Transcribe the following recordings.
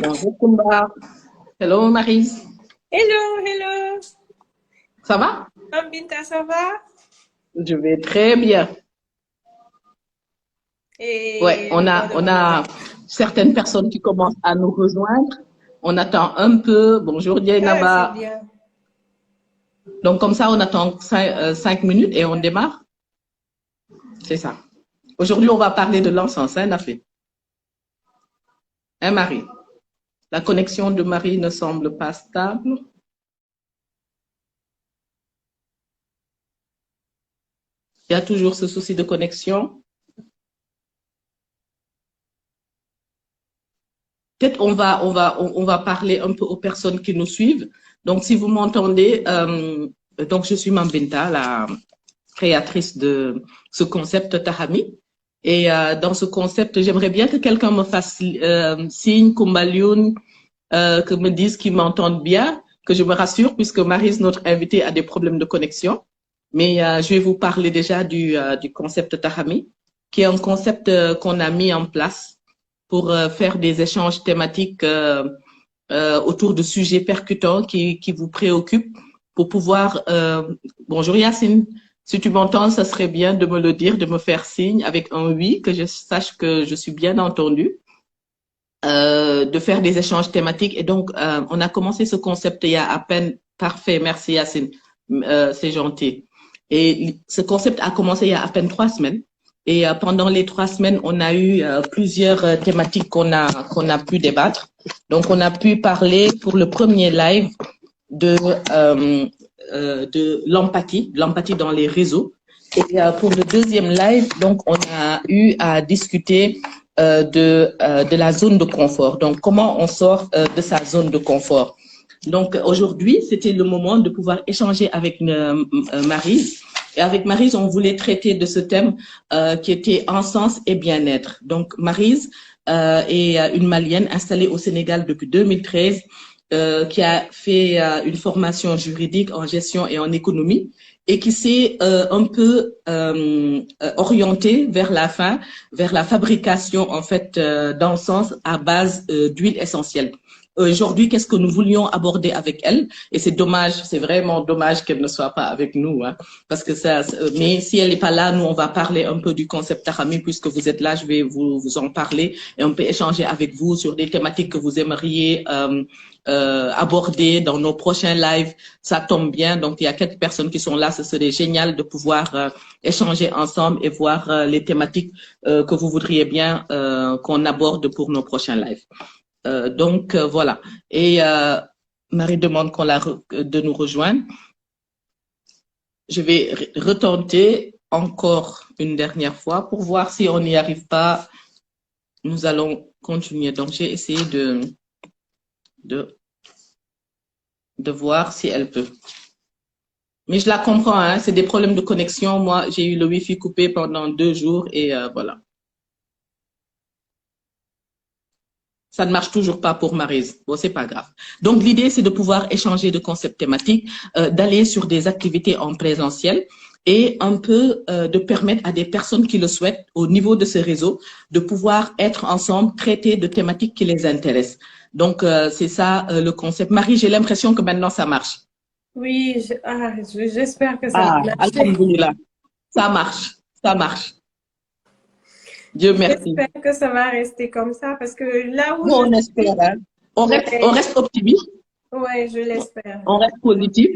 Bonjour Kumba. Hello Maryse. Hello, hello. Ça va? Binta, ça va? Je vais très bien. Ouais, Et on a certaines personnes qui commencent à nous rejoindre. On attend un peu. Bonjour ah, c'est Dienaba. bien. Donc comme ça, on attend 5 minutes et on démarre. C'est ça. Aujourd'hui, on va parler de l'encens, hein, Nafé? Hein, Marie? La connexion de Marie ne semble pas stable. Il y a toujours ce souci de connexion. Peut-être on va parler un peu aux personnes qui nous suivent. Donc, si vous m'entendez, donc je suis Mambinta, la créatrice de ce concept Tahami. Et dans ce concept, j'aimerais bien que quelqu'un me fasse signe, Kumbalioun, que me dise qu'ils m'entendent bien, que je me rassure, puisque Maryse, notre invitée, a des problèmes de connexion. Mais je vais vous parler déjà du concept Tahami, qui est un concept qu'on a mis en place pour faire des échanges thématiques autour de sujets percutants qui vous préoccupent pour pouvoir... bonjour Yacine, si tu m'entends, ça serait bien de me le dire, de me faire signe avec un oui, que je sache que je suis bien entendue, de faire des échanges thématiques. Et donc, on a commencé ce concept il y a à peine... Parfait, merci Yacine, c'est gentil. Et ce concept a commencé il y a à peine 3 semaines. Et pendant les 3 semaines, on a eu plusieurs thématiques qu'on a pu débattre. Donc, on a pu parler pour le premier live de l'empathie dans les réseaux. Et pour le deuxième live, donc, on a eu à discuter de la zone de confort. Donc, comment on sort de sa zone de confort. Donc, aujourd'hui, c'était le moment de pouvoir échanger avec Maryse. Et avec Maryse, on voulait traiter de ce thème qui était encens et bien-être. Donc, Maryse est une Malienne installée au Sénégal depuis 2013, qui a fait une formation juridique en gestion et en économie et qui s'est un peu orientée vers la fin, vers la fabrication en fait d'encens à base d'huile essentielle. Aujourd'hui, qu'est-ce que nous voulions aborder avec elle? Et c'est dommage, c'est vraiment dommage qu'elle ne soit pas avec nous, hein, parce que ça. Mais si elle n'est pas là, nous on va parler un peu du concept Tahami, puisque vous êtes là, je vais vous en parler et on peut échanger avec vous sur des thématiques que vous aimeriez aborder dans nos prochains lives. Ça tombe bien, donc il y a quelques personnes qui sont là. Ce serait génial de pouvoir échanger ensemble et voir les thématiques que vous voudriez bien qu'on aborde pour nos prochains lives. Donc voilà. Et Marie demande de nous rejoindre. Je vais retenter encore une dernière fois pour voir si on n'y arrive pas. Nous allons continuer. Donc j'ai essayé de voir si elle peut. Mais je la comprends, hein, c'est des problèmes de connexion. Moi, j'ai eu le Wi-Fi coupé pendant 2 jours et voilà. Ça ne marche toujours pas pour Maryse. Bon, c'est pas grave. Donc, l'idée, c'est de pouvoir échanger de concepts thématiques, d'aller sur des activités en présentiel et un peu de permettre à des personnes qui le souhaitent, au niveau de ce réseau, de pouvoir être ensemble, traiter de thématiques qui les intéressent. Donc, c'est ça le concept. Marie, j'ai l'impression que maintenant, ça marche. Oui, j'espère que ça va Ah, marcher. alhamdoulilah. Ça marche. Ça marche. Dieu merci. J'espère que ça va rester comme ça parce que là où je Bon, on espère, suis, hein. On ouais, reste optimiste. ouais, je l'espère. On reste positif.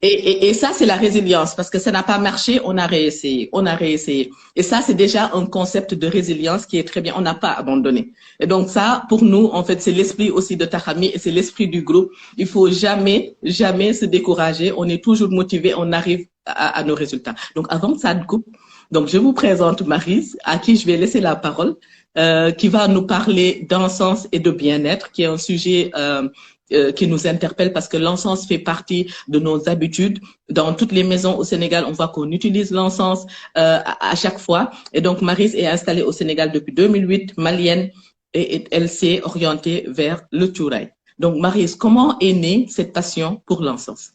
Et ça, c'est la résilience, parce que ça n'a pas marché, on a réessayé, on a réessayé. Et ça, c'est déjà un concept de résilience qui est très bien, on n'a pas abandonné. Et donc ça, pour nous, en fait, c'est l'esprit aussi de Tahami et c'est l'esprit du groupe. Il faut jamais, jamais se décourager, on est toujours motivé, on arrive à nos résultats. Donc avant que ça ne coupe, donc je vous présente Maryse, à qui je vais laisser la parole, qui va nous parler d'encens et de bien-être, qui est un sujet qui nous interpelle parce que l'encens fait partie de nos habitudes. Dans toutes les maisons au Sénégal, on voit qu'on utilise l'encens à chaque fois. Et donc, Maryse est installée au Sénégal depuis 2008, malienne, et elle s'est orientée vers le Tchouraï. Donc, Maryse, comment est née cette passion pour l'encens?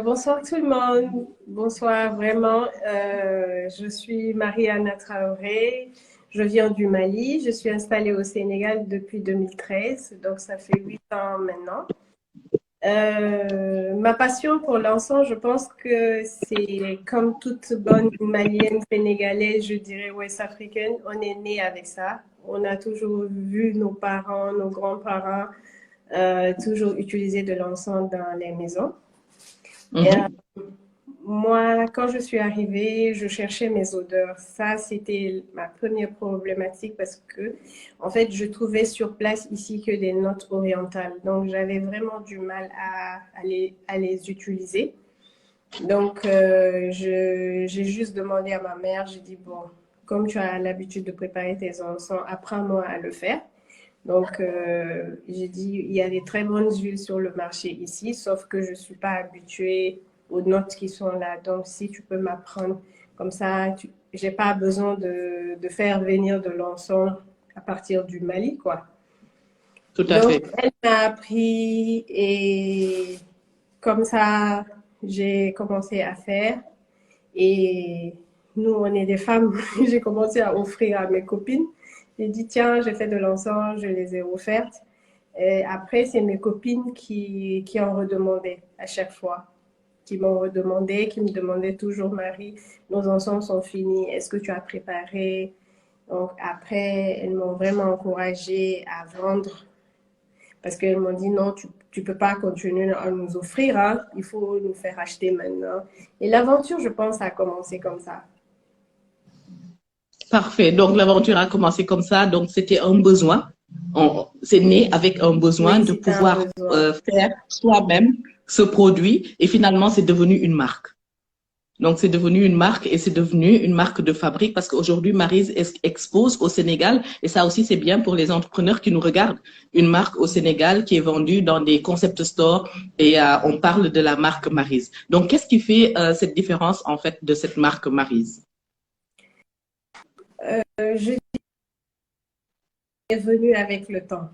Bonsoir tout le monde. Bonsoir vraiment. Je suis Marie-Anna Traoré. Je viens du Mali. Je suis installée au Sénégal depuis 2013, donc ça fait 8 ans maintenant. Ma passion pour l'encens, je pense que c'est comme toute bonne Malienne, Sénégalaise, je dirais ouest africaine, on est né avec ça. On a toujours vu nos parents, nos grands-parents toujours utiliser de l'encens dans les maisons. Et, moi, quand je suis arrivée, je cherchais mes odeurs. Ça, c'était ma première problématique parce que, en fait, je trouvais sur place ici que des notes orientales. Donc, j'avais vraiment du mal à les utiliser. Donc, j'ai juste demandé à ma mère, j'ai dit, bon, comme tu as l'habitude de préparer tes encens, apprends-moi à le faire. Donc, j'ai dit, il y a des très bonnes huiles sur le marché ici, sauf que je ne suis pas habituée aux notes qui sont là. Donc, si tu peux m'apprendre comme ça, je n'ai pas besoin de faire venir de l'encens à partir du Mali, quoi. Tout à fait. Donc, elle m'a appris et comme ça, j'ai commencé à faire. Et nous, on est des femmes. J'ai commencé à offrir à mes copines. J'ai dit, tiens, j'ai fait de l'encens, je les ai offertes. Et après, c'est mes copines qui en redemandaient à chaque fois, qui m'ont redemandé, qui me demandaient toujours, Marie, nos encens sont finis, est-ce que tu as préparé? Donc après, elles m'ont vraiment encouragée à vendre parce qu'elles m'ont dit, non, tu peux pas continuer à nous offrir, hein. Il faut nous faire acheter maintenant. Et l'aventure, je pense, a commencé comme ça. Parfait. Donc, l'aventure a commencé comme ça. Donc, c'était un besoin. C'est né avec un besoin Oui, de c'était un pouvoir besoin. faire soi-même ce produit. Et finalement, c'est devenu une marque. Donc, c'est devenu une marque et c'est devenu une marque de fabrique parce qu'aujourd'hui, Maryse expose au Sénégal et ça aussi, c'est bien pour les entrepreneurs qui nous regardent. Une marque au Sénégal qui est vendue dans des concept stores et on parle de la marque Maryse. Donc, qu'est-ce qui fait cette différence en fait de cette marque Maryse? Je suis venue avec le temps.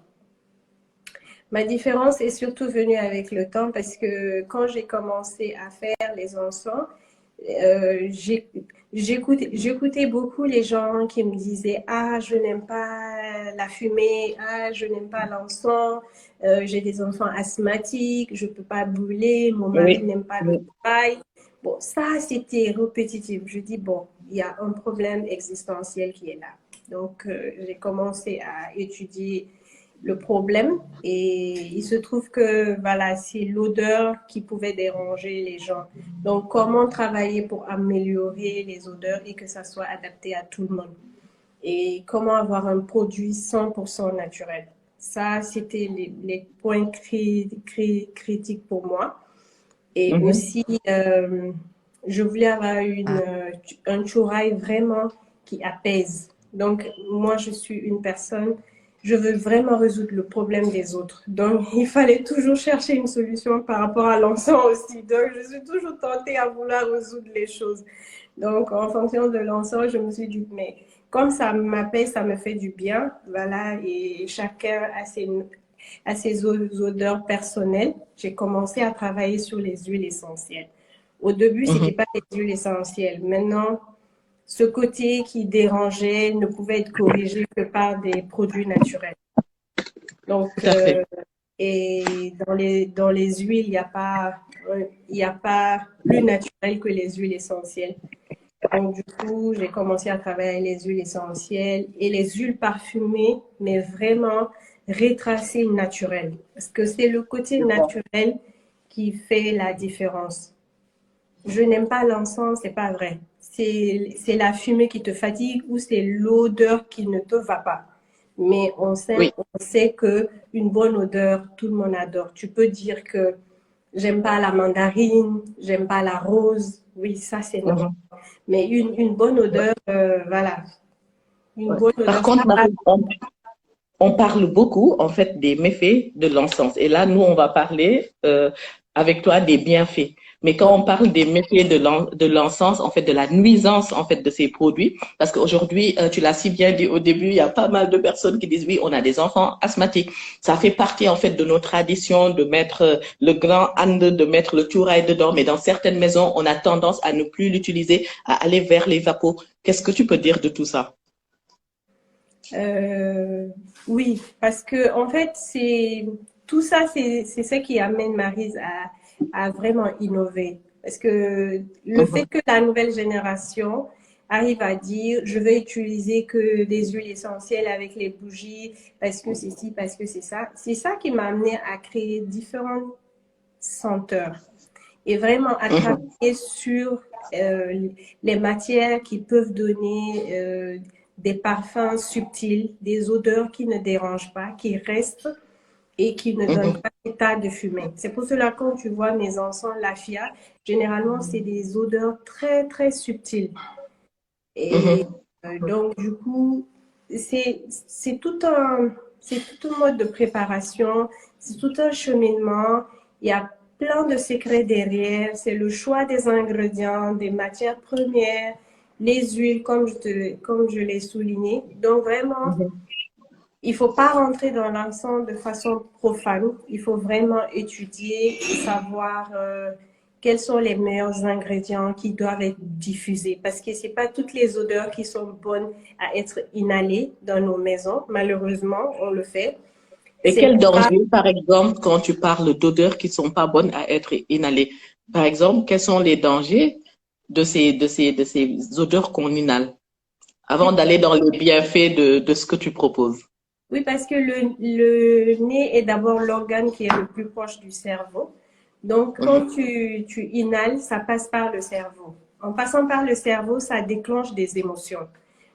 Ma différence est surtout venue avec le temps parce que quand j'ai commencé à faire les encens, j'écoutais beaucoup les gens qui me disaient ah je n'aime pas la fumée, ah je n'aime pas l'encens, j'ai des enfants asthmatiques, je peux pas brûler, mon mari Oui. n'aime pas le travail. Bon, ça c'était répétitif. Je dis bon, il y a un problème existentiel qui est là. Donc j'ai commencé à étudier le problème et il se trouve que voilà, c'est l'odeur qui pouvait déranger les gens. Donc, comment travailler pour améliorer les odeurs et que ça soit adapté à tout le monde? Et comment avoir un produit 100% naturel? Ça, c'était les points critiques pour moi. Et aussi, je voulais avoir un chouraï vraiment qui apaise. Donc, moi, je suis une personne, je veux vraiment résoudre le problème des autres. Donc, il fallait toujours chercher une solution par rapport à l'encens aussi. Donc, je suis toujours tentée à vouloir résoudre les choses. Donc, en fonction de l'encens, je me suis dit, mais comme ça m'apaise, ça me fait du bien, voilà, et chacun a ses odeurs personnelles. J'ai commencé à travailler sur les huiles essentielles. Au début, c'était pas les huiles essentielles. Maintenant, ce côté qui dérangeait ne pouvait être corrigé que par des produits naturels. Donc, et dans les huiles, il y a pas plus naturel que les huiles essentielles. Donc, du coup, j'ai commencé à travailler les huiles essentielles et les huiles parfumées, mais vraiment retracées naturelles. Parce que c'est le côté naturel qui fait la différence. Je n'aime pas l'encens, c'est pas vrai. C'est la fumée qui te fatigue ou c'est l'odeur qui ne te va pas. Mais on sait que une bonne odeur, tout le monde adore. Tu peux dire que j'aime pas la mandarine, j'aime pas la rose. Oui, ça c'est normal. Mais une bonne odeur, voilà. Une bonne odeur. Par contre, on parle beaucoup en fait des méfaits de l'encens. Et là, nous, on va parler avec toi des bienfaits. Mais quand on parle des méfaits de l'encens, en fait, de la nuisance en fait de ces produits, parce qu'aujourd'hui, tu l'as si bien dit au début, il y a pas mal de personnes qui disent oui, on a des enfants asthmatiques. Ça fait partie en fait de nos traditions de mettre le grand ande, de mettre le turaï dedans. Mais dans certaines maisons, on a tendance à ne plus l'utiliser, à aller vers les vapos. Qu'est-ce que tu peux dire de tout ça? Euh, oui, parce que en fait, c'est tout ça, c'est ce qui amène Maryse à vraiment innover. Parce que le fait Mhm, que la nouvelle génération arrive à dire, je vais utiliser que des huiles essentielles avec les bougies, parce que c'est ci, parce que c'est ça qui m'a amené à créer différentes senteurs et vraiment à mhm, travailler sur les matières qui peuvent donner des parfums subtils, des odeurs qui ne dérangent pas, qui restent et qui ne donnent mhm, pas d'état de fumée. C'est pour cela que quand tu vois mes encens Lafia, généralement c'est des odeurs très très subtiles. Et mhm, donc du coup, c'est tout un c'est tout un mode de préparation, c'est tout un cheminement. Il y a plein de secrets derrière. C'est le choix des ingrédients, des matières premières, les huiles, comme je l'ai souligné. Donc vraiment, mhm. il faut pas rentrer dans l'encens de façon profane. Il faut vraiment étudier et savoir quels sont les meilleurs ingrédients qui doivent être diffusés. Parce que c'est pas toutes les odeurs qui sont bonnes à être inhalées dans nos maisons. Malheureusement, on le fait. Et C'est quel pas danger, par exemple, quand tu parles d'odeurs qui sont pas bonnes à être inhalées? Par exemple, quels sont les dangers de ces odeurs qu'on inhale avant d'aller dans les bienfaits de ce que tu proposes? Oui, parce que le nez est d'abord l'organe qui est le plus proche du cerveau. Donc, quand Mhm, tu inhales, ça passe par le cerveau. En passant par le cerveau, ça déclenche des émotions.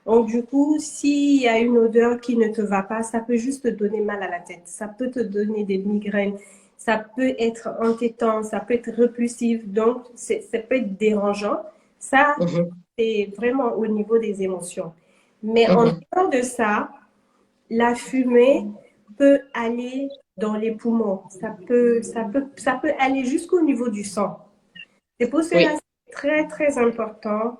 Donc, du coup, s'il y a une odeur qui ne te va pas, ça peut juste te donner mal à la tête. Ça peut te donner des migraines. Ça peut être entêtant. Ça peut être repulsif. Donc, ça peut être dérangeant. Ça, mhm, c'est vraiment au niveau des émotions. Mais en mhm, dehors de ça, la fumée peut aller dans les poumons. Ça peut aller jusqu'au niveau du sang. C'est pour cela que oui. c'est très, très important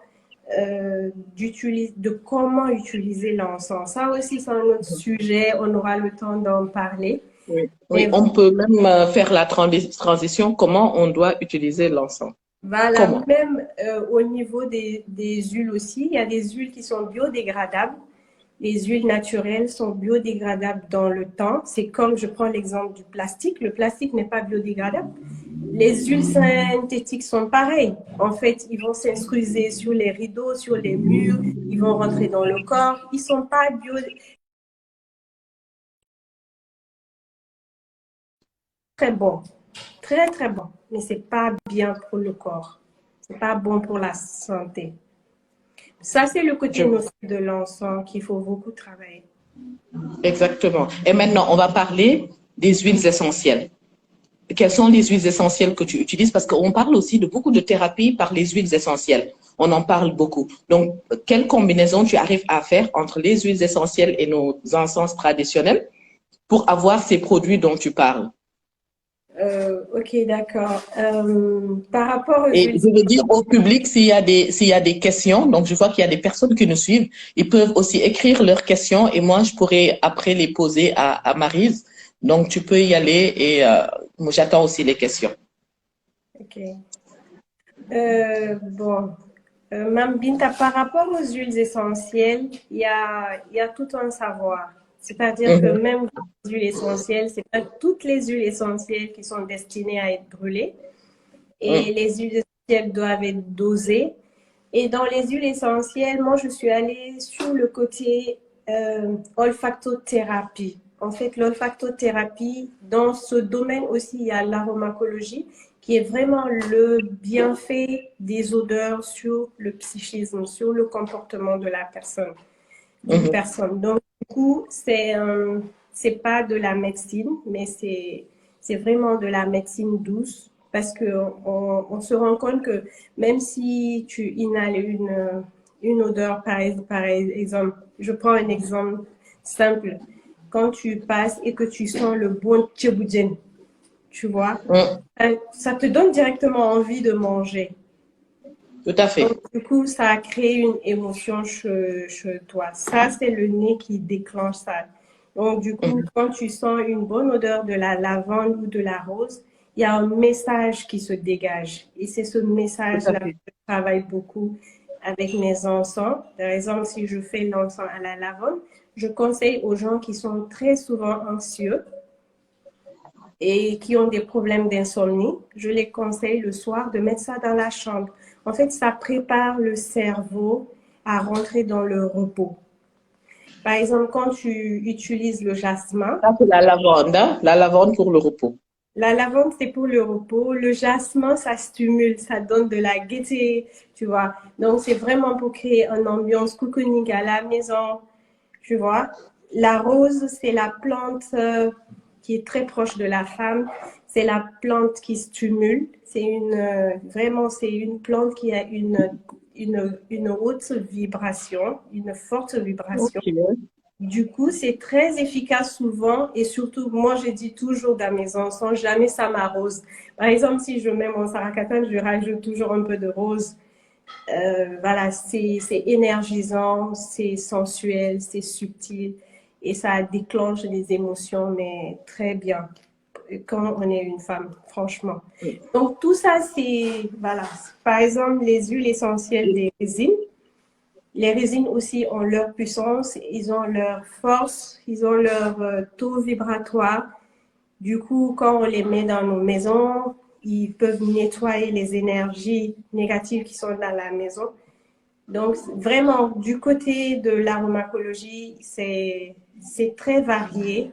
de comment utiliser l'encens. Ça aussi, c'est un autre sujet. On aura le temps d'en parler. Oui, oui, Mais on peut même faire la transition, comment on doit utiliser l'encens. voilà, Comment? même au niveau des huiles aussi, il y a des huiles qui sont biodégradables. Les huiles naturelles sont biodégradables dans le temps. C'est comme, je prends l'exemple du plastique. Le plastique n'est pas biodégradable. Les huiles synthétiques sont pareilles. En fait, ils vont s'intruser sur les rideaux, sur les murs, ils vont rentrer dans le corps. Ils sont pas bio, très bons, très très bons, mais c'est pas bien pour le corps. C'est pas bon pour la santé. Ça, c'est le côté Je- nocif de l'encens qu'il faut beaucoup travailler. Exactement. Et maintenant, on va parler des huiles essentielles. Quelles sont les huiles essentielles que tu utilises? Parce qu'on parle aussi de beaucoup de thérapies par les huiles essentielles. On en parle beaucoup. Donc, quelle combinaison tu arrives à faire entre les huiles essentielles et nos encens traditionnels pour avoir ces produits dont tu parles? Ok, d'accord. Par rapport aux Et huiles, je veux dire au public, s'il y a des questions, donc je vois qu'il y a des personnes qui nous suivent, ils peuvent aussi écrire leurs questions et moi, je pourrais après les poser à Maryse. Donc, tu peux y aller et moi, j'attends aussi les questions. ok. Bon, Mme Binta, par rapport aux huiles essentielles, il y a tout un savoir. C'est-à-dire que Mhm, même les huiles essentielles, c'est pas toutes les huiles essentielles qui sont destinées à être brûlées. Et mhm, les huiles essentielles doivent être dosées. Et dans les huiles essentielles, moi, je suis allée sur le côté olfactothérapie. En fait, l'olfactothérapie, dans ce domaine aussi, il y a l'aromacologie, qui est vraiment le bienfait des odeurs sur le psychisme, sur le comportement de la personne, d'une mhm. personne. Donc, du coup, c'est pas de la médecine, mais c'est vraiment de la médecine douce parce que on se rend compte que même si tu inhales une odeur, par exemple, je prends un exemple simple. Quand tu passes et que tu sens le bon tchéboujen, tu vois, Mhm. ça te donne directement envie de manger. Tout à Donc, fait. du coup, ça a créé une émotion chez toi. Ça, c'est le nez qui déclenche ça. Donc, du coup, Mhm. quand tu sens une bonne odeur de la lavande ou de la rose, il y a un message qui se dégage. Et c'est ce Tout à message-là que fait. je travaille beaucoup avec mes encens. Par exemple, si je fais l'encens à la lavande, je conseille aux gens qui sont très souvent anxieux et qui ont des problèmes d'insomnie, je les conseille le soir de mettre ça dans la chambre. En fait, ça prépare le cerveau à rentrer dans le repos. Par exemple, quand tu utilises le jasmin, Ça, c'est la lavande, hein? La lavande pour le repos. la lavande, c'est pour le repos. Le jasmin, ça stimule, ça donne de la gaieté, tu vois. Donc, c'est vraiment pour créer une ambiance cocooning à la maison, tu vois. La rose, c'est la plante qui est très proche de la femme. C'est la plante qui stimule. C'est vraiment, c'est une plante qui a une haute vibration, une forte vibration. Ok. Du coup, c'est très efficace souvent et surtout, moi, je dis toujours dans mes enfants, jamais ça m'arrose. Par exemple, si je mets mon sarakatan, je rajoute toujours un peu de rose. Voilà, c'est énergisant, c'est sensuel, c'est subtil et ça déclenche des émotions, mais très bien quand on est une femme, franchement. Oui. Donc, tout ça, voilà. Par exemple, les huiles essentielles des résines. Les résines aussi ont leur puissance, ils ont leur force, ils ont leur taux vibratoire. Du coup, quand on les met dans nos maisons, ils peuvent nettoyer les énergies négatives qui sont dans la maison. Donc, vraiment, du côté de l'aromacologie, c'est très varié.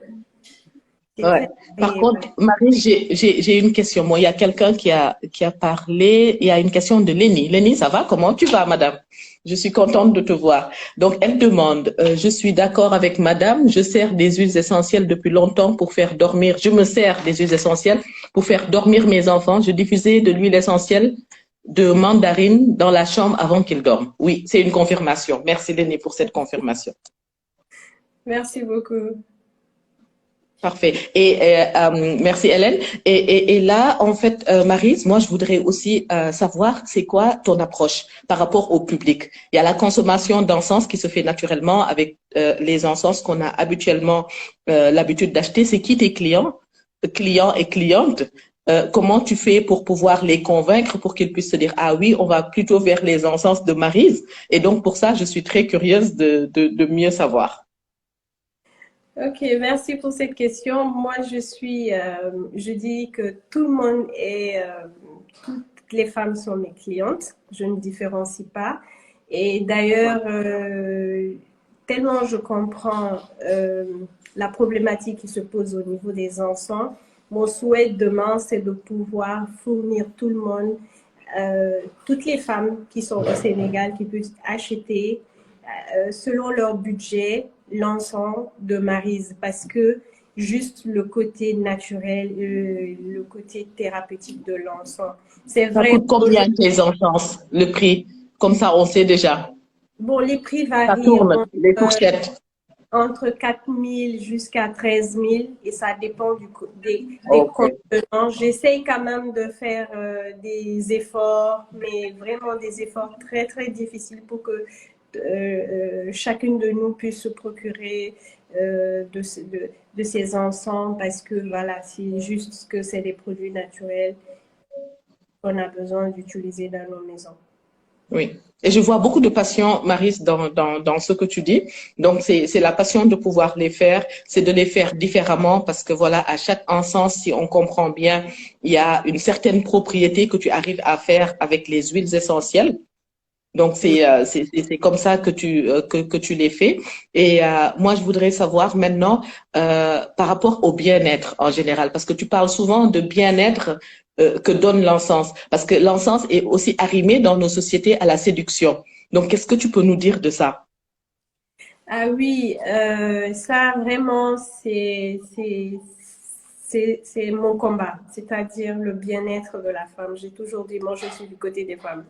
C'est Ouais. très Par varié. contre, Marie, j'ai une question. Moi, il y a quelqu'un qui a parlé. Il y a une question de Lénie. Lénie, ça va? Comment tu vas, madame? Je suis contente de te voir. Donc, elle demande, je suis d'accord avec madame. Je sers des huiles essentielles depuis longtemps pour faire dormir. Je me sers des huiles essentielles pour faire dormir mes enfants. Je diffusais de l'huile essentielle de mandarine dans la chambre avant qu'ils dorment. Oui, c'est une confirmation. Merci, Lénie, pour cette confirmation. Merci beaucoup. Parfait. Et merci Hélène. Et là, en fait, Maryse, moi, je voudrais aussi savoir, c'est quoi ton approche par rapport au public? Il y a la consommation d'encens qui se fait naturellement avec les encens qu'on a habituellement l'habitude d'acheter. C'est qui tes clients et clientes? Comment tu fais pour pouvoir les convaincre pour qu'ils puissent se dire, ah oui, on va plutôt vers les encens de Maryse. Et donc, pour ça, je suis très curieuse de mieux savoir. Ok, merci pour cette question. Moi, je dis que tout le monde toutes les femmes sont mes clientes. Je ne différencie pas. Et d'ailleurs, tellement je comprends la problématique qui se pose au niveau des enfants, mon souhait demain, c'est de pouvoir fournir tout le monde, toutes les femmes qui sont au Sénégal, qui puissent acheter selon leur budget, l'encens de Maryse parce que juste le côté naturel, le côté thérapeutique de l'encens. C'est Ça vrai. coûte combien tes encens, le prix? Comme ça, on sait déjà. Bon, les prix Ça varient tourne, les fourchettes. entre 4 000 jusqu'à 13 000 et ça dépend des Ok. contenants. J'essaye quand même de faire des efforts, mais vraiment des efforts très, très difficiles pour que chacune de nous puisse se procurer de ces encens parce que voilà, c'est juste que c'est des produits naturels qu'on a besoin d'utiliser dans nos maisons. Oui. Et je vois beaucoup de passion, Maris, dans ce que tu dis. Donc, c'est la passion de pouvoir les faire, c'est de les faire différemment parce que voilà, à chaque encens, si on comprend bien, il y a une certaine propriété que tu arrives à faire avec les huiles essentielles. Donc, c'est comme ça que tu les fais. Et moi, je voudrais savoir maintenant par rapport au bien-être en général, parce que tu parles souvent de bien-être que donne l'encens, parce que l'encens est aussi arrimé dans nos sociétés à la séduction. Donc, qu'est-ce que tu peux nous dire de ça? Ah oui, ça vraiment, c'est mon combat, c'est-à-dire le bien-être de la femme. J'ai toujours dit, moi, je suis du côté des femmes.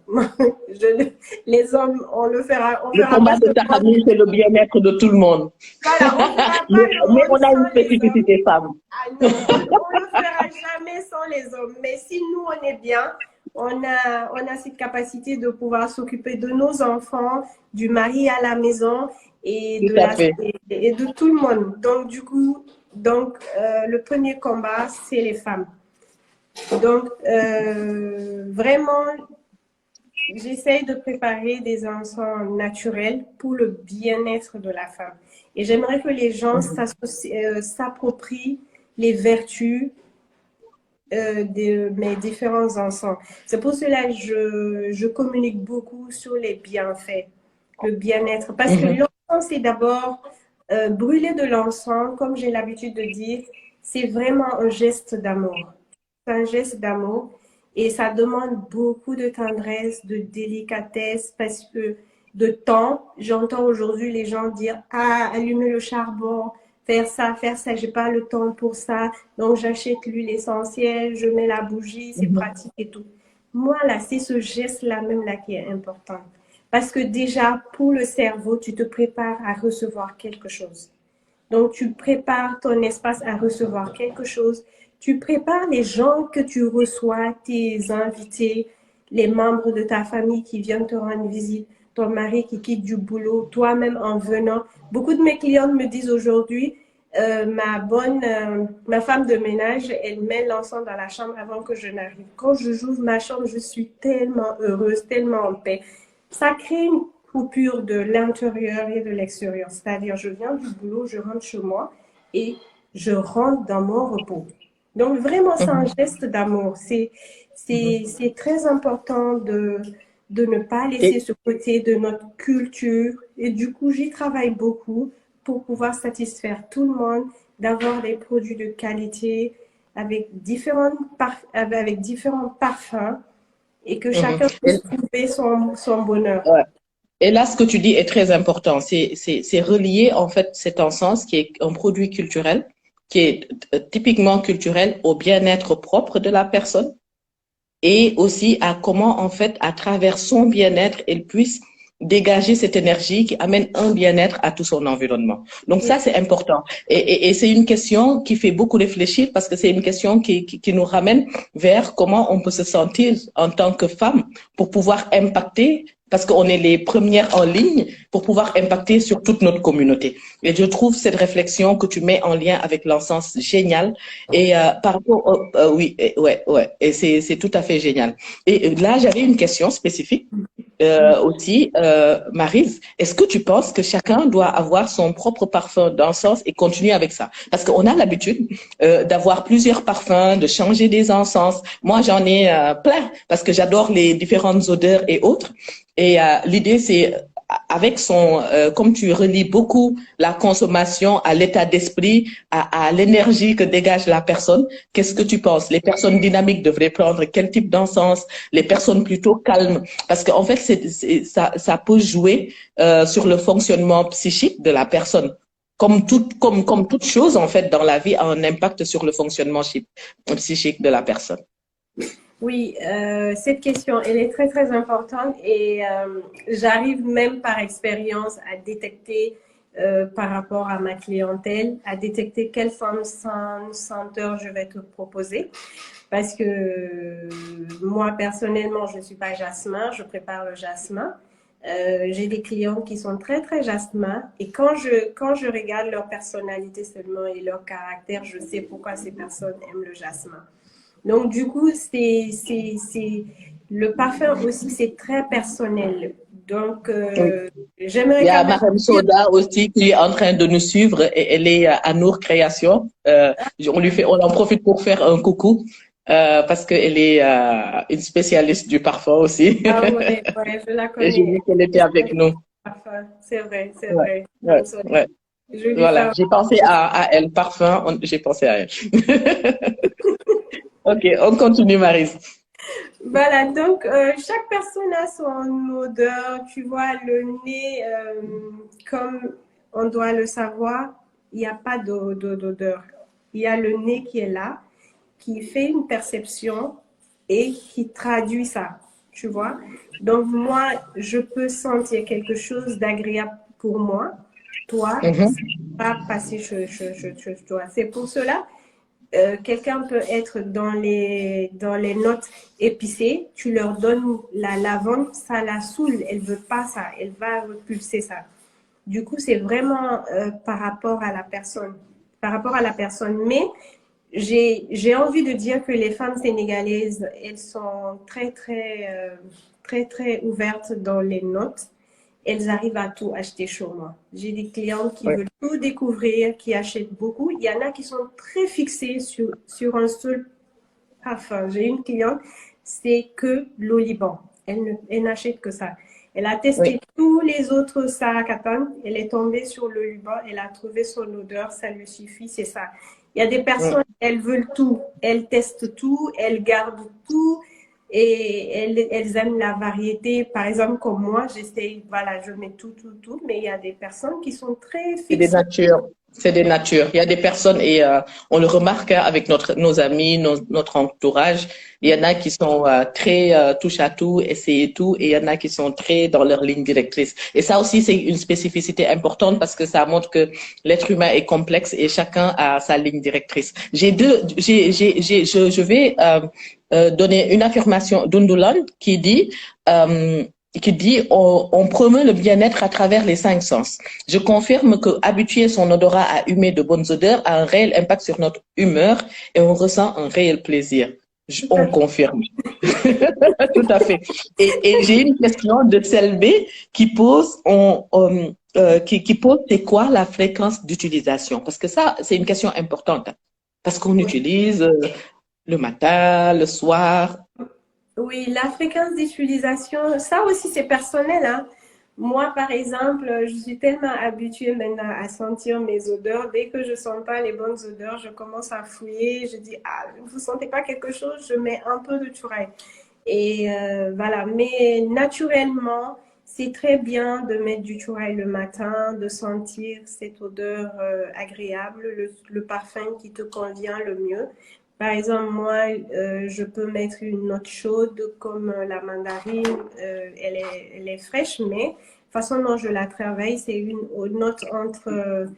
Les hommes, on Le fera pas combat de ta seulement, famille, c'est le bien-être de tout le monde. voilà, on fera mais, pas le mais monde on a une sans les hommes. spécificité femme. Ah non, on le fera jamais sans les hommes. Mais si nous, on est bien, on a cette capacité de pouvoir s'occuper de nos enfants, du mari à la maison et Tout à fait. et de tout le monde. Donc, du coup, le premier combat, c'est les femmes. Donc, vraiment, j'essaye de préparer des encens naturels pour le bien-être de la femme. Et j'aimerais que les gens s'approprient les vertus de mes différents encens. C'est pour cela que je communique beaucoup sur les bienfaits, le bien-être. Parce que l'encens, c'est d'abord brûler de l'encens, comme j'ai l'habitude de dire, c'est vraiment un geste d'amour. C'est un geste d'amour et ça demande beaucoup de tendresse, de délicatesse, parce que de temps, j'entends aujourd'hui les gens dire, ah, allumer le charbon, faire ça, j'ai pas le temps pour ça, donc j'achète l'huile essentielle, je mets la bougie, c'est pratique et tout. Moi, là, c'est ce geste-là même là qui est important. Parce que déjà, pour le cerveau, tu te prépares à recevoir quelque chose. Donc, tu prépares ton espace à recevoir quelque chose. Tu prépares les gens que tu reçois, tes invités, les membres de ta famille qui viennent te rendre visite, ton mari qui quitte du boulot, toi-même en venant. Beaucoup de mes clientes me disent aujourd'hui, ma femme de ménage, elle met l'encens dans la chambre avant que je n'arrive. Quand j'ouvre ma chambre, je suis tellement heureuse, tellement en paix. Ça crée une coupure de l'intérieur et de l'extérieur. C'est-à-dire, je viens du boulot, je rentre chez moi et je rentre dans mon repos. Donc, vraiment, c'est un geste d'amour. C'est très important de ne pas laisser ce côté de notre culture. Et du coup, j'y travaille beaucoup pour pouvoir satisfaire tout le monde, d'avoir des produits de qualité avec avec différents parfums et que chacun puisse trouver son bonheur. Ouais. Et là, ce que tu dis est très important. C'est relier, en fait, cet encens qui est un produit culturel, qui est typiquement culturel au bien-être propre de la personne et aussi à comment, en fait, à travers son bien-être, elle puisse dégager cette énergie qui amène un bien-être à tout son environnement. Donc ça, c'est important. Et c'est une question qui fait beaucoup réfléchir parce que c'est une question qui nous ramène vers comment on peut se sentir en tant que femme pour pouvoir impacter, parce qu'on est les premières en ligne pour pouvoir impacter sur toute notre communauté. Et je trouve cette réflexion que tu mets en lien avec l'encens génial. Et par rapport, oui, ouais, et c'est tout à fait génial. Et là, j'avais une question spécifique. Aussi, Maryse, est-ce que tu penses que chacun doit avoir son propre parfum d'encens et continuer avec ça? Parce qu'on a l'habitude d'avoir plusieurs parfums, de changer des encens. Moi, j'en ai plein parce que j'adore les différentes odeurs et autres. Et l'idée, c'est avec comme tu relis beaucoup la consommation à l'état d'esprit, à l'énergie que dégage la personne, qu'est-ce que tu penses? Les personnes dynamiques devraient prendre quel type d'encens? Les personnes plutôt calmes? Parce qu'en fait, ça peut jouer sur le fonctionnement psychique de la personne. Comme toute chose, en fait, dans la vie, a un impact sur le fonctionnement psychique de la personne. Oui, cette question, elle est très, très importante et j'arrive même par expérience à détecter par rapport à ma clientèle, à détecter quelle senteur je vais te proposer. Parce que moi, personnellement, je ne suis pas jasmin, je prépare le jasmin. J'ai des clients qui sont très, très jasmin et quand je regarde leur personnalité seulement et leur caractère, je sais pourquoi ces personnes aiment le jasmin. Donc, du coup, le parfum aussi, c'est très personnel. Donc, j'aimerais Il y a quand même Marem dire... Soda aussi qui est en train de nous suivre et elle est à Nour Création. On en profite pour faire un coucou parce qu'elle est une spécialiste du parfum aussi. Ah ouais, ouais, je la Et j'ai vu connais. qu'elle était avec nous. Parfum. C'est vrai, c'est Ouais, vrai. ouais, ouais. Je lui fais Voilà, un... j'ai pensé à elle, parfum, j'ai pensé à elle. Ok, on continue, Maryse. Voilà, donc chaque personne a son odeur. Tu vois, le nez, comme on doit le savoir, il n'y a pas d'odeur. Il y a le nez qui est là, qui fait une perception et qui traduit ça. Tu vois? Donc moi, je peux sentir quelque chose d'agréable pour moi. Toi, ça va pas passer chez toi. C'est pour cela quelqu'un peut être dans les notes épicées, tu leur donnes la lavande, ça la saoule, elle veut pas ça, elle va repulser ça. Du coup, c'est vraiment par rapport à la personne, par rapport à la personne. Mais j'ai envie de dire que les femmes sénégalaises, elles sont très, très, très, très ouvertes dans les notes, elles arrivent à tout acheter chez moi. J'ai des clientes qui Ouais. veulent tout découvrir, qui achètent beaucoup. Il y en a qui sont très fixées sur un seul parfum. J'ai une cliente, c'est que l'oliban. Elle n'achète que ça. Elle a testé Oui. tous les autres Sarakatan. Elle est tombée sur le Liban. Elle a trouvé son odeur. Ça lui suffit. C'est ça. Il y a des personnes, elles veulent tout. Elles testent tout. Elles gardent tout. Et elles aiment la variété. Par exemple, comme moi, j'essaie, voilà, je mets tout, tout, tout. Mais il y a des personnes qui sont très C'est des fixées. natures. C'est des natures. Il y a des personnes, et on le remarque hein, avec nos amis, notre entourage, il y en a qui sont très touche à tout, essayer tout, et il y en a qui sont très dans leur ligne directrice. Et ça aussi, c'est une spécificité importante parce que ça montre que l'être humain est complexe et chacun a sa ligne directrice. Je vais donner une affirmation d'Undulan qui dit on promeut le bien-être à travers les 5 sens. Je confirme que habituer son odorat à humer de bonnes odeurs a un réel impact sur notre humeur et on ressent un réel plaisir. On confirme. Tout à fait. Et j'ai une question de Selbe qui pose qui pose c'est quoi la fréquence d'utilisation? Parce que ça, c'est une question importante. Parce qu'on utilise le matin, le soir. Oui, la fréquence d'utilisation, ça aussi c'est personnel, hein. Moi, par exemple, je suis tellement habituée maintenant à sentir mes odeurs. Dès que je sens pas les bonnes odeurs, je commence à fouiller. Je dis, ah, vous sentez pas quelque chose? Je mets un peu de Touraine. Et voilà, mais naturellement, c'est très bien de mettre du Touraine le matin, de sentir cette odeur agréable, le parfum qui te convient le mieux. Par exemple, moi, je peux mettre une note chaude comme la mandarine. Elle est fraîche, mais la façon dont je la travaille, c'est une note entre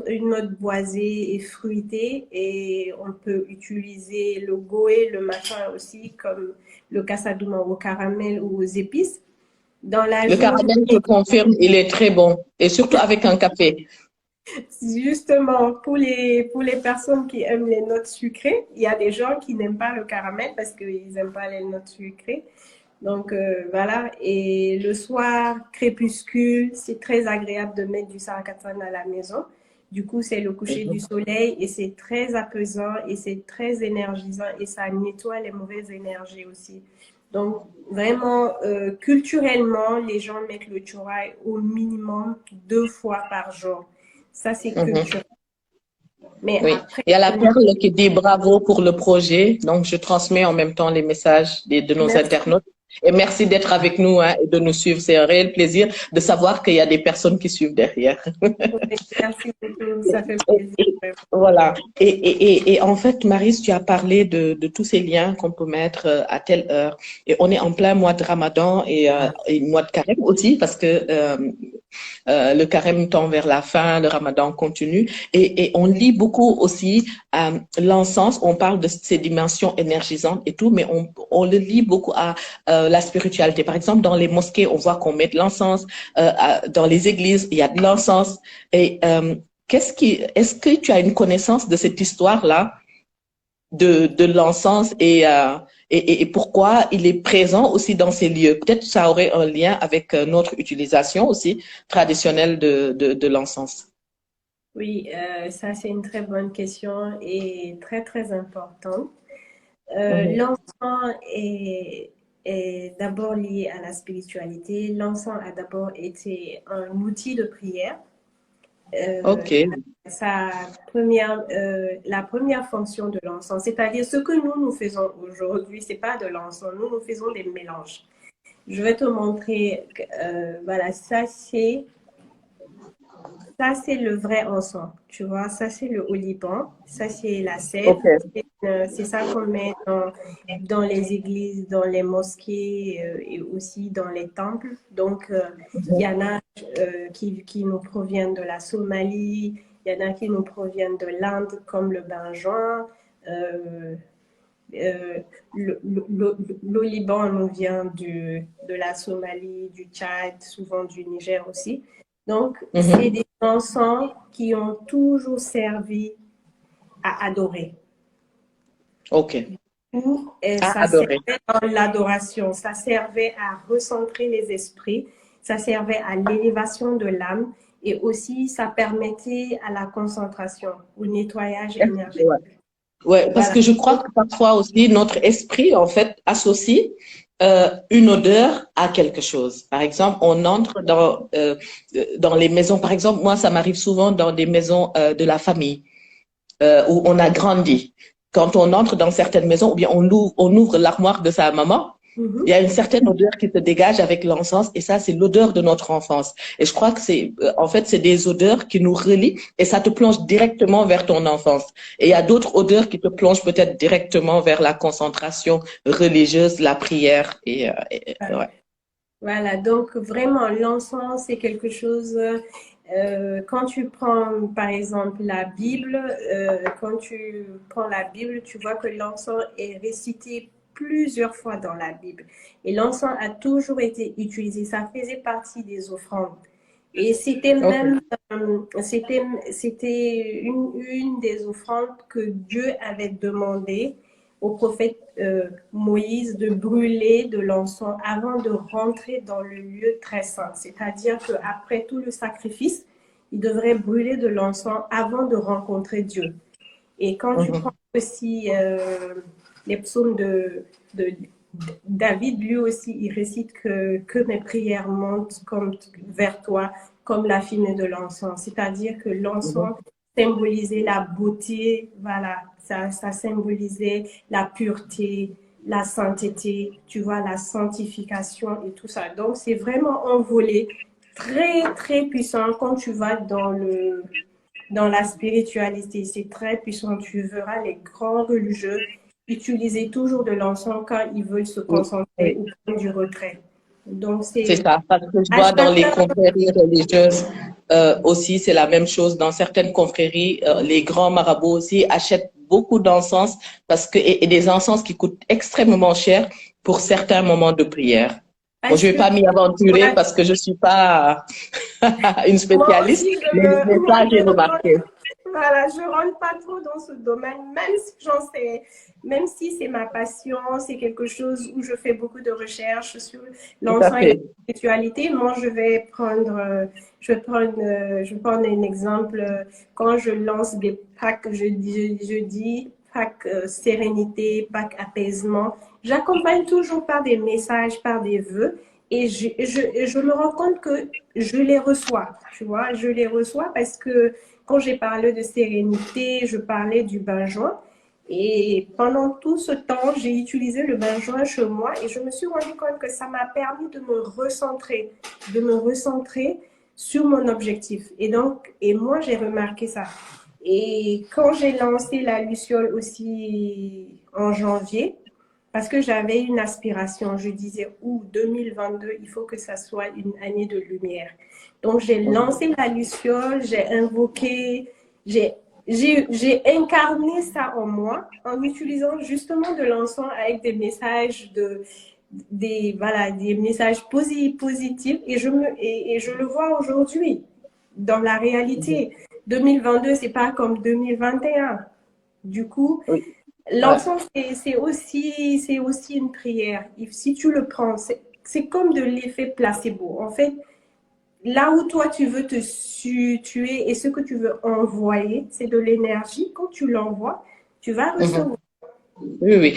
une note boisée et fruitée. Et on peut utiliser le goé le matin aussi, comme le cassadouma au caramel ou aux épices. Dans la Le journée, caramel, je confirme, il est très bon. Et surtout avec un café. justement, pour les personnes qui aiment les notes sucrées, il y a des gens qui n'aiment pas le caramel parce qu'ils n'aiment pas les notes sucrées. Donc voilà, et le soir, crépuscule, c'est très agréable de mettre du sarakatan à la maison. Du coup, c'est le coucher du soleil et c'est très apaisant et c'est très énergisant et ça nettoie les mauvaises énergies aussi. Donc vraiment, culturellement, les gens mettent le chouraï au minimum 2 fois par jour. Ça, c'est Mhm. culturel. Mais Oui. après, Il y a la perle qui dit bravo pour le projet. Donc, je transmets en même temps les messages de nos merci. internautes. Et merci d'être avec nous hein, et de nous suivre. C'est un réel plaisir de savoir qu'il y a des personnes qui suivent derrière. Merci beaucoup, ça fait plaisir. Voilà. Et en fait, Maryse, tu as parlé de tous ces liens qu'on peut mettre à telle heure. Et on est en plein mois de Ramadan et mois de carême aussi, parce que le carême tend vers la fin, le Ramadan continue. Et on lit beaucoup aussi l'encens. On parle de ces dimensions énergisantes et tout, mais on le lit beaucoup à la spiritualité. Par exemple, dans les mosquées, on voit qu'on met de l'encens. Dans les églises, il y a de l'encens. Et est-ce que tu as une connaissance de cette histoire-là de l'encens et pourquoi il est présent aussi dans ces lieux? Peut-être que ça aurait un lien avec notre utilisation aussi traditionnelle de l'encens. Oui, ça c'est une très bonne question et très très importante. Mhm. L'encens est d'abord lié à la spiritualité. L'encens a d'abord été un outil de prière. Euh, Ok. la première fonction de l'encens, c'est-à-dire ce que nous faisons aujourd'hui, c'est pas de l'encens, nous faisons des mélanges. Je vais te montrer, voilà, ça, c'est le vrai encens, tu vois. Ça, c'est le oliban. Ça, c'est la sève. Ok. C'est ça qu'on met dans les églises, dans les mosquées et aussi dans les temples. Donc, il y en a qui nous proviennent de la Somalie, il y en a qui nous proviennent de l'Inde, comme le benjoin. Euh, euh, Liban nous vient de la Somalie, du Tchad, souvent du Niger aussi. Donc, c'est Mhm. des chansons qui ont toujours servi à adorer. Ok. où À ça adorer. servait dans l'adoration, ça servait à recentrer les esprits, ça servait à l'élévation de l'âme et aussi ça permettait à la concentration, au nettoyage énergétique. Ouais. Ouais, parce Voilà. que je crois que parfois aussi notre esprit en fait associe une odeur à quelque chose. Par exemple, on entre dans les maisons. Par exemple, moi, ça m'arrive souvent dans des maisons de la famille où on a grandi. Quand on entre dans certaines maisons, ou bien on ouvre l'armoire de sa maman, il y a une certaine odeur qui se dégage avec l'encens, et ça, c'est l'odeur de notre enfance. Et je crois que en fait, c'est des odeurs qui nous relient, et ça te plonge directement vers ton enfance. Et il y a d'autres odeurs qui te plongent peut-être directement vers la concentration religieuse, la prière, ouais. Voilà, donc vraiment, l'encens, c'est quelque chose, quand tu prends par exemple la Bible, quand tu prends la Bible, tu vois que l'encens est récité plusieurs fois dans la Bible. Et l'encens a toujours été utilisé, ça faisait partie des offrandes. Et c'était Ok. même, c'était une des offrandes que Dieu avait demandé au prophète Moïse de brûler de l'encens avant de rentrer dans le lieu très saint. C'est-à-dire qu'après tout le sacrifice, il devrait brûler de l'encens avant de rencontrer Dieu. Et quand tu prends Mhm. aussi les psaumes de David, lui aussi, il récite que mes prières montent comme, vers toi, comme la fumée de l'encens. C'est-à-dire que Mhm. l'encens symbolisait la beauté, voilà, ça symbolisait la pureté, la sainteté, tu vois, la sanctification et tout ça. Donc, c'est vraiment un volet très, très puissant quand tu vas dans la spiritualité. C'est très puissant. Tu verras les grands religieux utiliser toujours de l'encens quand ils veulent se concentrer Oui. ou prendre du retrait. Donc, C'est c'est ça, parce que je à vois dans les chacun. confréries religieuses aussi, c'est la même chose. Dans certaines confréries, les grands marabouts aussi achètent beaucoup d'encens parce que et des encens qui coûtent extrêmement cher pour certains moments de prière. Bon, je Parce vais que, pas m'y aventurer voilà, parce que je suis pas une moi spécialiste, aussi, mais moi, ça j'ai remarqué. voilà, je rentre pas trop dans ce domaine, même si j'en sais, même si c'est ma passion, c'est quelque chose où je fais beaucoup de recherches sur Tout à l'encens et la fait. spiritualité. Moi, je vais prendre un exemple. Quand je lance des packs, je dis pack sérénité, pack apaisement. J'accompagne toujours par des messages, par des vœux. Et je me rends compte que je les reçois, tu vois, je les reçois parce que quand j'ai parlé de sérénité, je parlais du benjoin. Et pendant tout ce temps, j'ai utilisé le benjoin chez moi et je me suis rendu compte que ça m'a permis de me recentrer sur mon objectif. Et donc, et moi, j'ai remarqué ça. Et quand j'ai lancé la Luciole aussi en janvier, parce que j'avais une aspiration, je disais, 2022, il faut que ça soit une année de lumière. Donc, j'ai lancé la Luciole, j'ai invoqué, j'ai j'ai incarné ça en moi en utilisant justement de l'encens avec des messages voilà, des messages positifs et je le vois aujourd'hui dans la réalité. 2022, c'est pas comme 2021. Du coup, Oui. Ouais. l'encens, c'est aussi une prière. Et si tu le prends, c'est comme de l'effet placebo. En fait, là où toi tu veux te situer et ce que tu veux envoyer, c'est de l'énergie. Quand tu l'envoies, tu vas Mhm. recevoir. Oui, oui.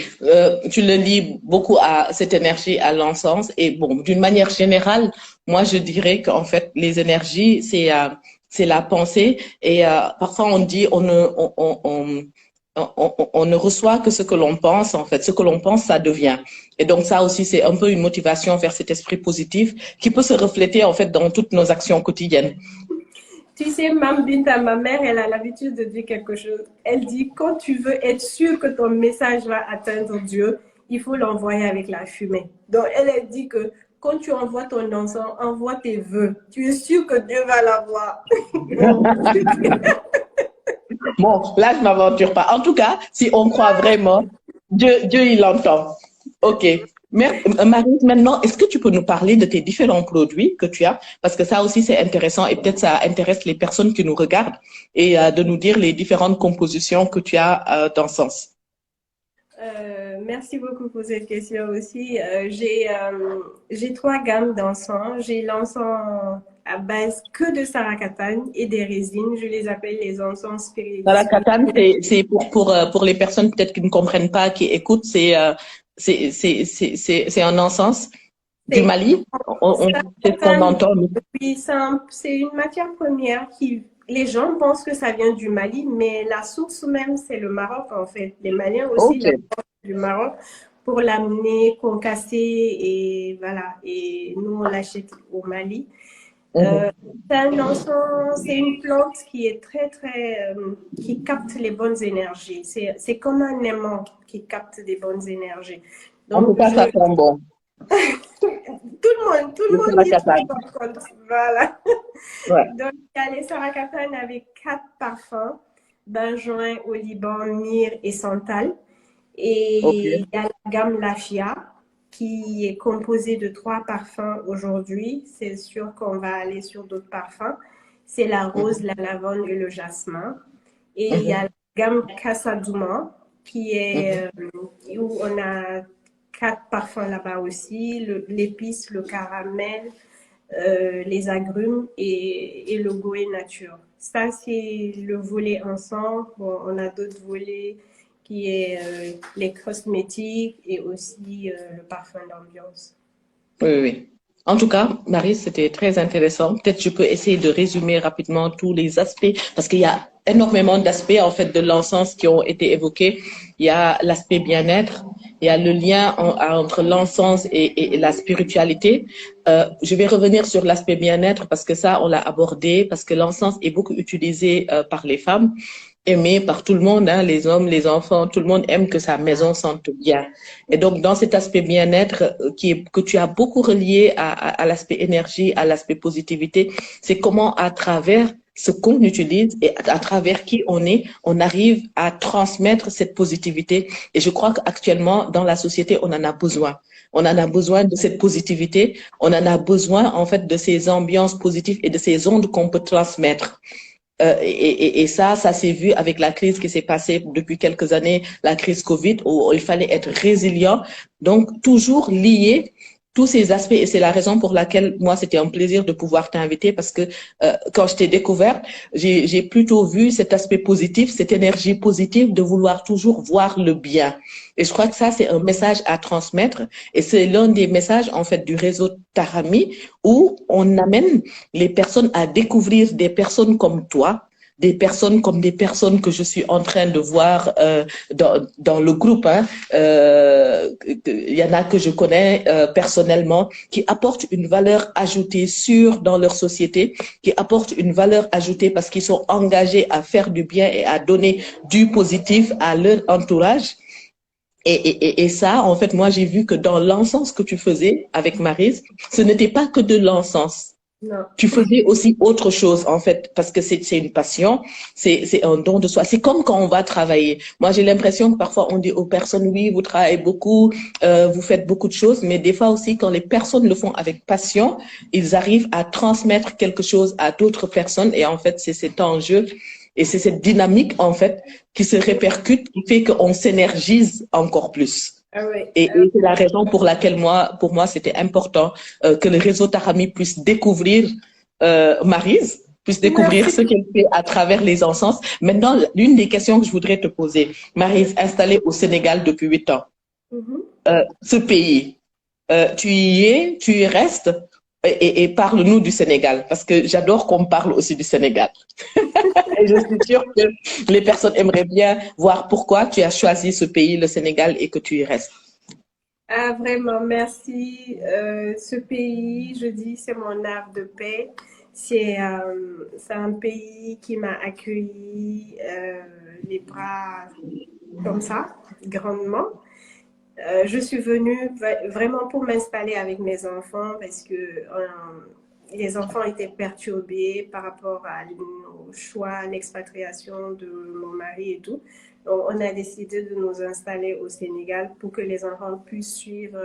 Tu le lis beaucoup à cette énergie, à l'encens. Et bon, d'une manière générale, moi, je dirais qu'en fait, les énergies, c'est la pensée. Et parfois, on dit, on ne reçoit que ce que l'on pense. En fait, ce que l'on pense, ça devient. Et donc, ça aussi, c'est un peu une motivation vers cet esprit positif qui peut se refléter en fait dans toutes nos actions quotidiennes. Tu sais, Mam Binta, ma mère, elle a l'habitude de dire quelque chose. Elle dit, quand tu veux être sûr que ton message va atteindre Dieu, il faut l'envoyer avec la fumée. Donc, elle dit que quand tu envoies ton encens, envoie tes vœux. Tu es sûr que Dieu va l'avoir. Bon. Bon, là, je m'aventure pas. En tout cas, si on croit vraiment, Dieu, il l'entend. OK. Marie, maintenant, est-ce que tu peux nous parler de tes différents produits que tu as? Parce que ça aussi, c'est intéressant et peut-être ça intéresse les personnes qui nous regardent et de nous dire les différentes compositions que tu as dans ce sens. Merci beaucoup pour cette question aussi. J'ai trois gammes d'encens. J'ai l'encens à base que de saracatane et des résines. Je les appelle les encens La spirituels. katane, c'est pour les personnes peut-être qui ne comprennent pas, qui écoutent, c'est un encens du C'est Mali. C'est ce qu'on saracatane, entend. oui, c'est une matière première qui, les gens pensent que ça vient du Mali, mais la source même, c'est le Maroc en fait. Les Maliens aussi Ok. l'apportent du Maroc pour l'amener, concasser et voilà. Et nous, on l'achète au Mali. Euh, Mhm. c'est un encens, c'est une plante qui est qui capte les bonnes énergies. C'est comme un aimant qui capte des bonnes énergies. En tout Donc, cas, ça sent bon. tout le Le monde dit tout sarakatan. par contre. Voilà. Ouais. Donc, il y a les sarakatan avec 4 parfums, benjoin, oliban, myrrhe et santal. Ok. Et il y a la gamme Lafia qui est composée de 3 parfums aujourd'hui. C'est sûr qu'on va aller sur d'autres parfums. C'est la rose, Mhm. la lavande et le jasmin. Et il y a Mhm. la gamme Casa Duma qui est Mhm. où on a 4 parfums là-bas aussi, l'épice, le caramel, les agrumes et le goé nature. Ça, c'est le volet ensemble. Bon, on a d'autres volets qui est les cosmétiques et aussi le parfum d'ambiance. Oui, oui, oui. En tout cas, Marie, c'était très intéressant. Peut-être je peux essayer de résumer rapidement tous les aspects, parce qu'il y a énormément d'aspects en fait de l'encens qui ont été évoqués. Il y a l'aspect bien-être, il y a le lien entre l'encens et la spiritualité. Je vais revenir sur l'aspect bien-être parce que ça, on l'a abordé, parce que l'encens est beaucoup utilisé par les femmes, aimé par tout le monde, hein, les hommes, les enfants, tout le monde aime que sa maison sente bien. Et donc, dans cet aspect bien-être que tu as beaucoup relié à l'aspect énergie, à l'aspect positivité, c'est comment à travers ce qu'on utilise et à travers qui on est, on arrive à transmettre cette positivité. Et je crois qu'actuellement, dans la société, on en a besoin. On en a besoin de cette positivité. On en a besoin, en fait, de ces ambiances positives et de ces ondes qu'on peut transmettre. Et ça s'est vu avec la crise qui s'est passée depuis quelques années, la crise Covid, où il fallait être résilient. Donc, toujours lié tous ces aspects. Et c'est la raison pour laquelle, moi, c'était un plaisir de pouvoir t'inviter parce que quand je t'ai découverte, j'ai plutôt vu cet aspect positif, cette énergie positive de vouloir toujours voir le bien. Et je crois que ça, c'est un message à transmettre. Et c'est l'un des messages, en fait, du réseau Tarami où on amène les personnes à découvrir des personnes comme toi, des personnes comme des personnes que je suis en train de voir dans le groupe. Hein. Il y en a que je connais personnellement qui apportent une valeur ajoutée sûre dans leur société, qui apportent une valeur ajoutée parce qu'ils sont engagés à faire du bien et à donner du positif à leur entourage. Et ça, en fait, moi, j'ai vu que dans l'encens que tu faisais avec Maryse, ce n'était pas que de l'encens. Non. Tu faisais aussi autre chose, en fait, parce que c'est une passion, c'est un don de soi. C'est comme quand on va travailler. Moi, j'ai l'impression que parfois on dit aux personnes, oui, vous travaillez beaucoup, vous faites beaucoup de choses, mais des fois aussi, quand les personnes le font avec passion, ils arrivent à transmettre quelque chose à d'autres personnes. Et en fait, c'est cet enjeu et c'est cette dynamique, en fait, qui se répercute, qui fait qu'on s'énergise encore plus. Ah oui, Et c'est la raison pour laquelle pour moi, c'était important que le réseau Tarami puisse découvrir Maryse, puisse découvrir merci. ce qu'elle fait à travers les encens. Maintenant, l'une des questions que je voudrais te poser, Maryse, installée au Sénégal depuis 8 ans, Mhm. ce pays, tu y es, tu y restes et parle-nous du Sénégal, parce que j'adore qu'on parle aussi du Sénégal. Et je suis sûre que les personnes aimeraient bien voir pourquoi tu as choisi ce pays, le Sénégal, et que tu y restes. Ah, vraiment, merci. Ce pays, je dis, c'est mon havre de paix. C'est un pays qui m'a accueilli les bras comme ça, grandement. Je suis venue vraiment pour m'installer avec mes enfants parce que les enfants étaient perturbés par rapport à nos choix, l'expatriation de mon mari et tout. Donc, on a décidé de nous installer au Sénégal pour que les enfants puissent suivre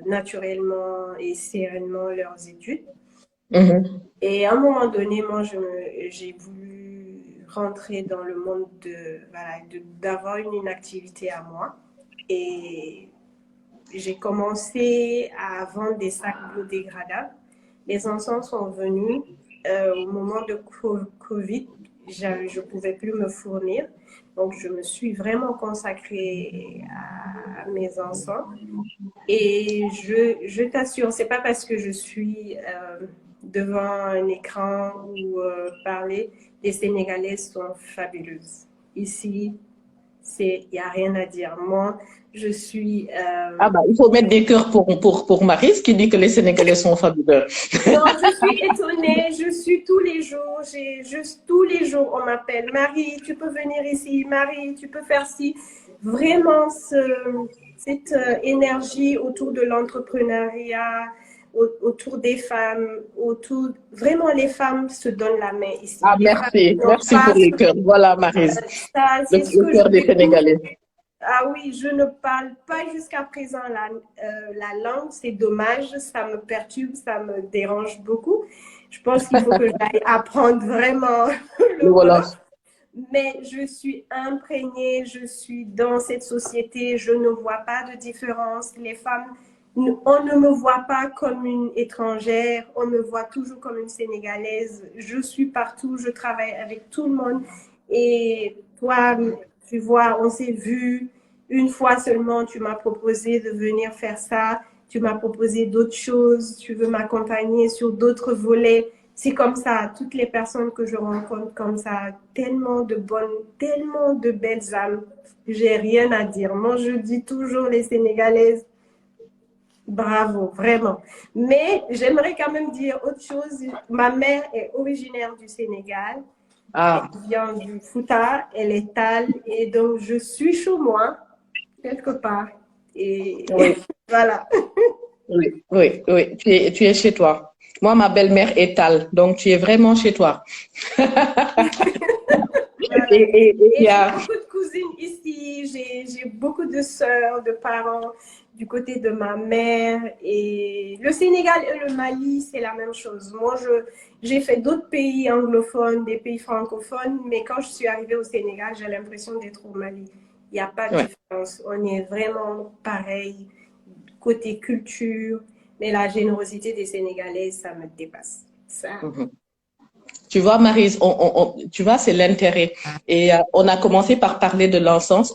naturellement et sereinement leurs études. Mhm. Et à un moment donné, moi, j'ai voulu rentrer dans le monde voilà, d'avoir une activité à moi. Et j'ai commencé à vendre des sacs biodégradables. Les encens sont venus au moment de Covid. Je ne pouvais plus me fournir. Donc, je me suis vraiment consacrée à mes encens. Et je t'assure, c'est pas parce que je suis devant un écran ou parler, les Sénégalaises sont fabuleuses. Ici, il n'y a rien à dire. Moi, je suis... Ah bah, il faut mettre des cœurs pour Maryse qui dit que les Sénégalais sont fabuleux. Non, je suis étonnée. Je suis tous les jours. Tous les jours, on m'appelle. Marie, tu peux venir ici. Marie, tu peux faire ci. Vraiment, cette énergie autour de l'entrepreneuriat, autour des femmes, vraiment les femmes se donnent la main ici. Ah, merci. Merci pour les cœurs. Voilà, Maryse. Le cœur des Sénégalais. Ah oui, je ne parle pas jusqu'à présent la langue, c'est dommage, ça me perturbe, ça me dérange beaucoup. Je pense qu'il faut que j'aille apprendre vraiment le Wolof. Mais je suis imprégnée, je suis dans cette société, je ne vois pas de différence. Les femmes, on ne me voit pas comme une étrangère, on me voit toujours comme une Sénégalaise. Je suis partout, je travaille avec tout le monde. Et toi, tu vois, on s'est vu une fois seulement, tu m'as proposé de venir faire ça, tu m'as proposé d'autres choses, tu veux m'accompagner sur d'autres volets. C'est comme ça, toutes les personnes que je rencontre comme ça, tellement de bonnes, tellement de belles âmes, j'ai rien à dire. Moi, je dis toujours les Sénégalaises, bravo, vraiment. Mais j'aimerais quand même dire autre chose. Ma mère est originaire du Sénégal. Ah. Elle vient du Fouta, elle est Tal, et donc je suis chez moi, quelque part. Et oui. Voilà. Oui, oui, oui. Tu es chez toi. Moi, ma belle-mère est Tal, donc tu es vraiment chez toi. Voilà. Et j'ai beaucoup de cousines ici, j'ai beaucoup de sœurs, de parents du côté de ma mère. Et le Sénégal et le Mali, c'est la même chose. Moi, j'ai fait d'autres pays anglophones, des pays francophones, mais quand je suis arrivée au Sénégal, j'ai l'impression d'être au Mali. Il n'y a pas de différence. On est vraiment pareil côté culture, mais la générosité des Sénégalais, ça me dépasse. Ça. Tu vois, Maryse, tu vois, c'est l'intérêt. Et on a commencé par parler de l'encens.